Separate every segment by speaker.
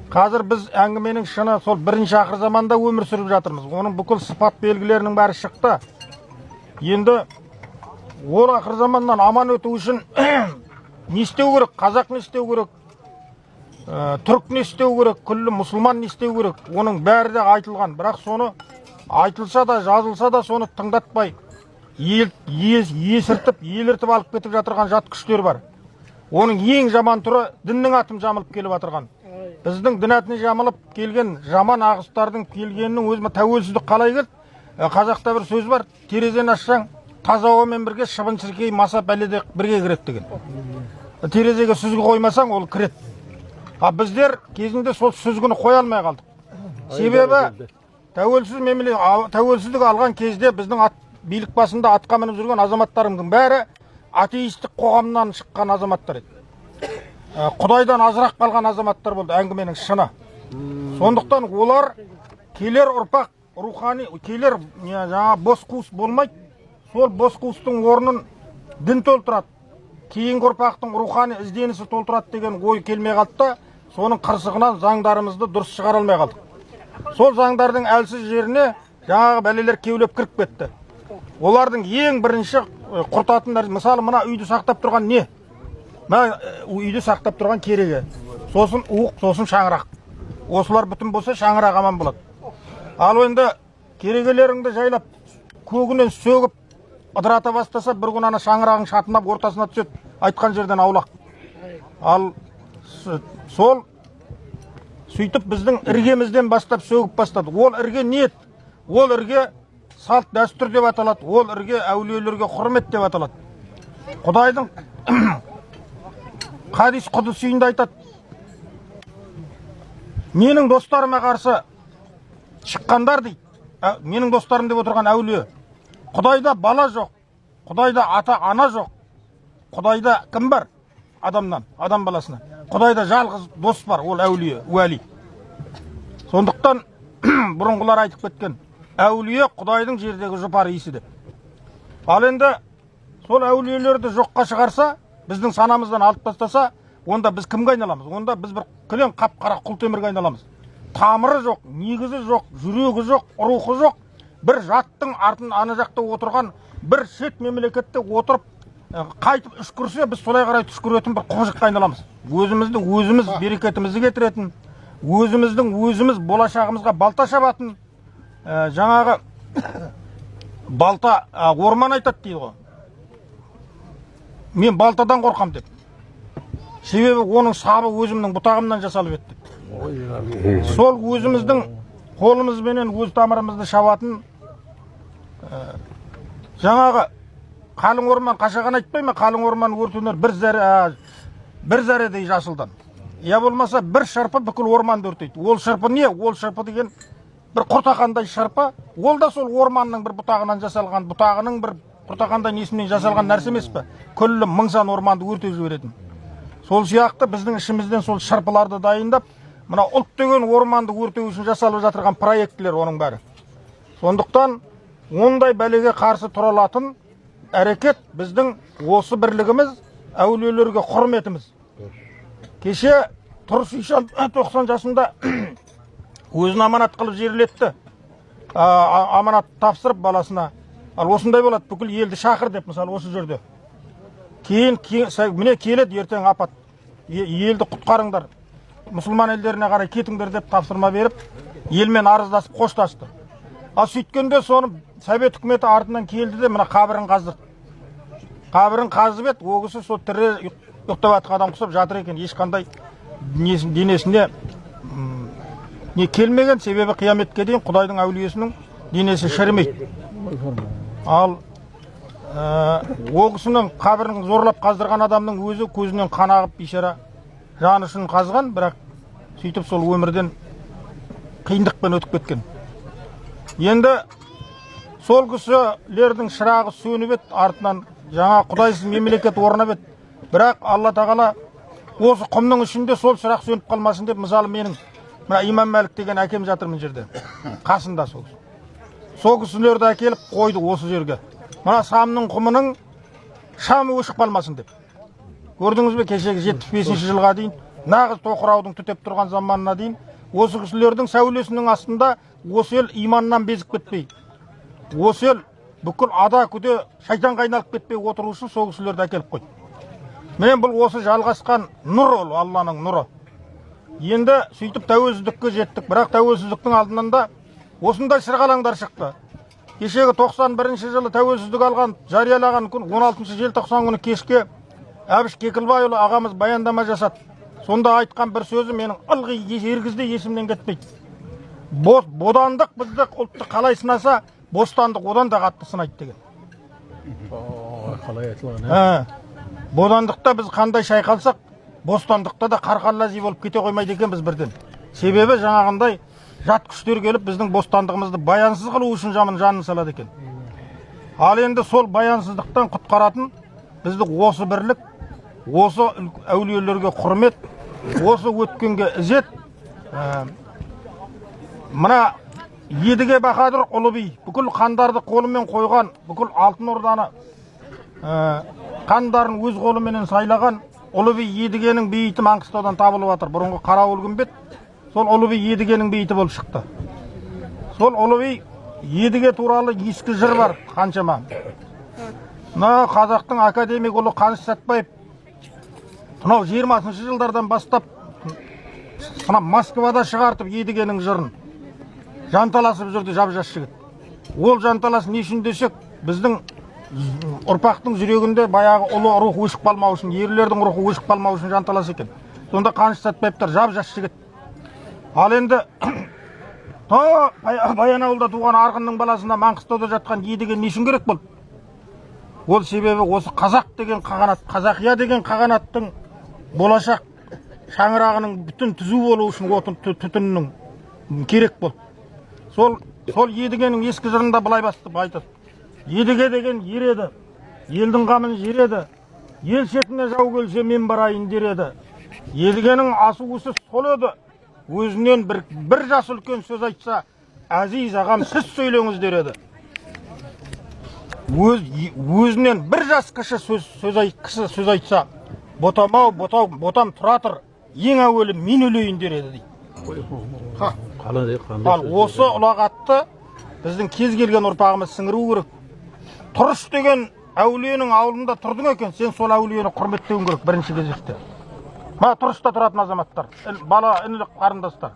Speaker 1: Қазір біз әңгіменің шыны сол бірінші ақыр заманда өмір сүріп жатырмыз. Оның бүкіл сыпат белгілерінің бәрі шықты. Енді ол ақыр заманнан аман өту үшін не істеу керек? Қазақ не істеу керек? Түрік не істеу керек? Күллі мұсылман не істеу керек? Оның бәрі де айтылған. Бірақ соны айтылса да, жазылса да соны тыңдатпай, есіртіп, еліртіп алып кетіп жатырған жат күштер бар. Оның ең жаман түрі діннің атын жамылып келіп жатырған. Біздің дін атын жамылып келген жаман ағыстардың келгенінің өзіме тәуелсіздік қалай келді? Қазақта бір сөз бар, терезені ашсаң, таза ауамен бірге шыбын-шіркей, маса бәледе бірге кіреді деген. Терезеге сүзгі қоймасаң, ол кіреді. Біздер кезінде сол сүзгіні қоя алмай қалдық. Себебі тәуелсіздік алған кезде біздің билік басында атқа мініп жүрген азаматтарымыздың бәрі атеистік қоғамнан шыққан азаматтар еді. Құдайдан азырақ қалған азаматтар болды, әңгіменің шыны. Сондықтан олар келер ұрпақ рухани, келер жаңа бос қуыс болмайды. Сол бос қуыстың орнын дін толтырады. Кейінгі ұрпақтың рухани ізденісі толтырады деген ой келмей қалды да, соның қырсығынан заңдарымызды дұрыс шығара алмай қалдық. Сол заңдардың әлсіз жеріне жаңағы бәлелер кеулеп кіріп кетті. Олардың ең бірінші құртатын, мысалы, мына үйді сақтап тұрған не? Үйді сақтап тұрған кереге. Сосын уық, сосын шаңырақ. Осылар бүтін болса, шаңырақ аман болады. Ал енді керегелеріңді жайлап, көгінен сөгіп, ыдырата бастаса, бір күн ана шаңырағың шатынап ортасына түседі, айтқан жерден аулақ. Ал сол сөйтіп біздің іргемізден бастап сөгіп бастады. Ол ірге ниет, ол ірге салт дәстүр деп аталады, ол ірге әулиелерге құрмет деп аталады. Құдайдың хадис құдсиінде айтады, менің достарыма қарсы шыққандар дейді, менің достарым деп отырған әулие, Құдайда бала жоқ, Құдайда ата-ана жоқ, Құдайда кім бар? Адамнан, адам баласына. Құдайда жалғыз дос бар, ол әулие, уәли. Сондықтан бұрынғылар айтып кеткен, әулие Құдайдың жердегі жұпар иісі деп. Ал енді сол әулиелерді жоққа шығарса, біздің санамыздан алып тастаса, онда біз кімге айналамыз? Онда біз бір кілең қап-қара құл темірге айналамыз. Тамыры жоқ, негізі жоқ, жүрегі жоқ, рухы жоқ. Бір жаттың артын ана жақта отырған, бір шет мемлекетте отырып, қайтып үшкірсе, біз солай қарай түшкіретін бір қожыққа айналамыз. Өзіміз берекетімізді кетіретін, өзіміз болашағымызға балта шабатын, жаңағы балта, орман айтады дейді ғой. Мен балтадан қорқам деп. Себебі оның сабы өзімнің бұтағымнан жасалып еді. Сол өзіміздің қолымызбенен өз тамырымызды шабатын, жаңағы қалың орман, қашаған айтпай ма, қалың орман өртенер бір зәредей жасылдан. Я болмаса бір шырпы бүкіл орманды өртейді. Ол шырпы не? Ол шырпы деген бір құртақандай шырпы. Ол да сол орманның бір бұтағынан жасалған, бұтағының бір құртақандай несімен жасалған нәрсе емес пе? Күллі мың-сан орманды өртеп жіберетін. Сол сияқты біздің ішімізден сол шырпыларды дайындап, мына ұлт деген орманды өртеу үшін жасалып жатырған проектлер оның бәрі. Сондықтан ондай бәлеге қарсы тұра алатын әрекет біздің осы бірлігіміз, әулиелерге құрметіміз. Кеше Тұрыс Ишан 90 жасында өзін аманат қылып жерлетті. Аманат тапсырып баласына. Ал осындай болады, бүкіл елді шақыр деп, мысалы, осы жерде. Міне келеді ертең апат. Елді құтқарыңдар. Мұсылман елдеріне қарай кетіңдер деп тапсырма беріп, елмен арыздасып қоштасты. Ал сөйткенде соны Совет үкіметі артынан келді де, мына қабірін қаздырды. Қабірін қазып еді, ол кісі сол тірі ұйықтап жатқан адам құсап жатыр екен, ешқандай денесіне не келмеген, себебі қияметке дейін Құдайдың әулиесінің денесі шірімейді. Ал ол кісінің қабірін зорлап қаздырған адамның өзі көзінен қан ағып бейшара жаны үшін қазған, бірақ сөйтіп сол өмірден қиындықпен өтіп кеткен. Енді сол кісілердің шырағы сөніп еді, артынан жаңа құдайсыз мемлекет орнап еді. Бірақ Алла тағала осы құмның ішінде сол шырақ сөніп қалмасын деп, мысалы менің Имам Мәлік деген әкем жатыр мына жерде, қасында сол. Сол кісілерді әкеліп қойды осы жерге. Мына самның құмының шамы өшіп қалмасын деп. Көрдіңіз бе, кешегі 75 жылға дейін нағыз тоқыраудың түтеп тұрған заманына дейін осы кісілердің сәулесінің астында осы ел иманнан безіп кетпей, осы ел бүкіл ада күде шайтанға айналып кетпей отыру үшін сол кісілерді әкеліп қойды. Мен бұл осы жалғасқан нұр, ол Алланың нұры. Енді сөйтіп тәуелсіздікке жеттік, бірақ тәуелсіздіктің алдынан да осындай шырғалаңдар шықты. Кешегі 91 жылы тәуелсіздік алған, жариялаған күн 16 желтоқсан күні кешке Әбіш Кекілбайұлы ағамыз баяндама жасады. Сонда айтқан бір сөзі менің ылғи ергізде есімнен кетпейді. Бодандық бізді ұлтты қалай сынаса, бостандық одан да қатты сынайды деген.
Speaker 2: Қалай айтылған?
Speaker 1: Бодандықта біз қандай шайқалсақ, бостандықта да қарқаллази болып кете қоймайды екенбіз бірден. Себебі жаңағындай жат күштер келіп біздің бостандығымызды баянсыз қылу үшін жанын салады екен. Ал енді сол баянсыздықтан құтқаратын бізді осы бірлік, осы әулиелерге құрмет, осы өткенге ізет. Мына Едіге Баһадүр ұлы би бүкіл қандарды қолымен қойған, бүкіл алтын орданы қандарын өз қолыменен сайлаған ұлы би Едігенің бейіті Маңғыстаудан табылып жатыр. Бұрынғы Қарауыл Күмбет сол ұлы би Едігенің бейіті болып шықты. Сол ұлы би Едіге туралы ескі жыр бар қаншама. Мына қазақтың академик ұлы Қаныш Сәтбаев мынау 20-шы жылдардан бастап мына Москвада шығартып Едігенің жырын жанталасып жүрді жап-жас жігіт. Ол жанталас не үшін десек, біздің ұрпақтың жүрегінде баяғы ұлы рух өшіп қалмау үшін, ерлердің рухы өшіп қалмау үшін жанталас екен. Сонда Қаныш Сәтбаевтар жап-жас жігіт. Ал енді Баянауылда туған Арғынның баласына Маңғыстауда жатқан Едіге не үшін керек болды? Ол себебі осы қазақ деген қағанат, қазақия деген қағанаттың болашақ шаңырағының бүтін түзу болу үшін түтіннің керек болды. Сол Едігенің ескі жырында былай бастап айтады. Едіге деген ер еді, елдің қамын жереді, ел шетіне жау келсе мен барайын дер еді. Едігенің асуысы сол еді, өзінен бір жас үлкен сөз айтса, әзиз ағам сіз сөйлеңіз дер еді. Өзінен бір жас кіші сөз айтса, ботам тұра тұр, ең әуелі мен өлейін дер еді дейді. Ал осы ұлағатты біздің кез келген ұрпағымыз сіңіру керек. Тұрыш деген әулиенің ауылында тұрдың екен, сен сол әулиені құрметтеуің керек бірінші кезекте. Тұрышта тұратын азаматтар, бала, інілік қарындастар.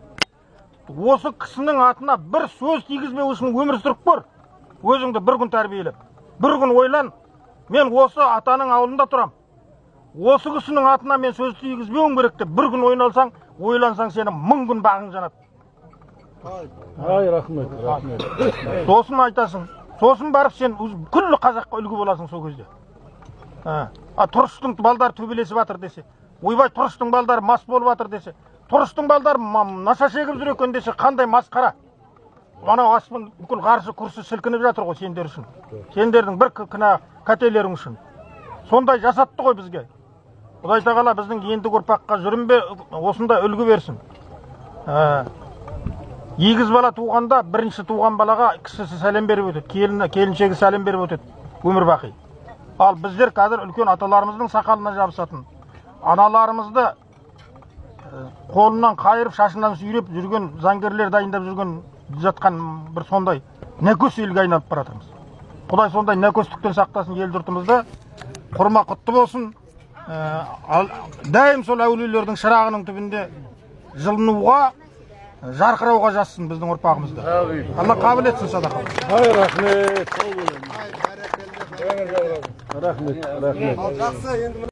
Speaker 1: Осы кісінің атына бір сөз тигізбеу үшін өмір сүріп көр. Өзіңді бір күн тәрбиелеп, бір күн ойлан, мен осы атаның ауылында тұрам. Осы кісінің атына мен сөз тигізбеуім керек деп бір күн ойлансаң, сені 1000 күн бағың жанады.
Speaker 2: Ай, рахмет.
Speaker 1: Сосын айтасың, сосын барып сен күллі қазаққа үлгі боласың сол кезде. Тұрыштың балдары төбелесіп жатыр десе, ойбай Тұрыштың балдары мас болып жатыр десе, Тұрыштың балдары наша шегіп жүр екен десе, қандай масқара. Анау аспан бүкіл қарсы күрсі сілкініп жатыр ғой сендер үшін. Сендердің бір кінә қателерің үшін. Сондай жасатты ғой бізге. Құдай тағала біздің ендігі ұрпаққа жүрінбе осындай үлгі берсін. Егіз бала туғанда бірінші туған балаға кісісі сәлем беріп өтеді, келіншегі сәлем беріп өтеді, өмір бақи. Ал біздер қазір үлкен аталарымыздың сақалына жабысатын, аналарымызды қолынан қайырып, шашынан сүйреп жүрген заңгерлер дайындап жүрген жатқан бір сондай нәкөс елге айналып баратырмыз. Құдай сондай нәкөстіктен сақтасын ел жұртымызды, құрма құтты болсын. Дайым сол әулиелердің шырағының түбінде жылынуға, жарқырауға жазсын біздің ұрпағымызды. Алла қабыл етсін садақа.
Speaker 2: Рахмет. Рахмет.